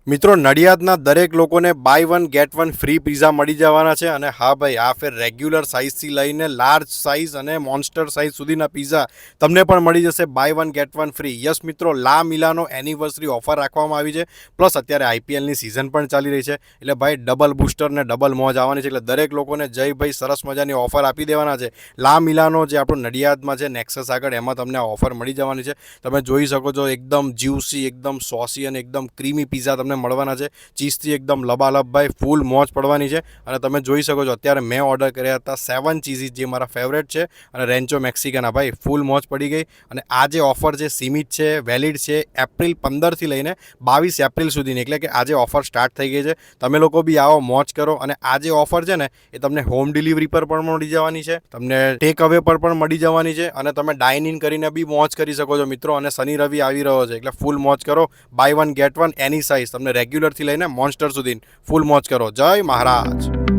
મિત્રો નડિયાદના દરેક લોકોને buy one get one free pizza મળી જવાના છે અને હા ભાઈ આ ફેર રેગ્યુલર સાઇઝથી લઈને લાર્જ સાઇઝ અને મોન્સ્ટર સાઇઝ સુધીના પીઝા તમને પણ મળી જશે buy one get one free. Yes મિત્રો, લા મિલાનો એનિવર્સરી ઓફર રાખવામાં આવી છે. પ્લસ અત્યારે આઈપીએલની સિઝન પણ ચાલી રહી છે એટલે ભાઈ ડબલ બૂસ્ટર ને ડબલ મોજ આવવાની છે. એટલે દરેક લોકોને જય ભાઈ સરસ મજાની ઓફર આપી દેવાના છે. લા મિલાનો જે આપણું નડિયાદમાં છે નેક્સસ આગળ, એમાં તમને આ ઓફર મળી જવાની છે. તમે જોઈ શકો છો એકદમ જ્યુસી, એકદમ સોસી અને એકદમ ક્રીમી પીઝા તમને મળવાના છે. ચીઝથી એકદમ લબાલબ ભાઈ ફૂલ મોજ પડવાની છે. અને તમે જોઈ શકો છો અત્યારે મેં ઓર્ડર કર્યા હતા 7 ચીઝીસ, જે મારા ફેવરેટ છે, અને રેન્ચો મેક્સિકાના. ભાઈ ફૂલ મોજ પડી ગઈ. અને આ જે ઓફર છે સીમિત છે, વેલિડ છે એપ્રિલ 15થી લઈને 22 એપ્રિલ સુધીની. એટલે કે આજે ઓફર સ્ટાર્ટ થઈ ગઈ છે. તમે લોકો બી આવો, મોજ કરો. અને આ જે ઓફર છે ને એ તમને હોમ ડિલિવરી પર પણ મળી જવાની છે, તમને ટેક અવે પર પણ મળી જવાની છે, અને તમે ડાઇન ઇન કરીને બી મોજ કરી શકો છો મિત્રો. અને શનિ રવિ આવી રહ્યો છે એટલે ફૂલ મોજ કરો. Buy one get one any size, તમને રેગ્યુલરથી લઈને મોન્સ્ટર સુધી ફૂલ મોજ કરો. જય મહારાજ.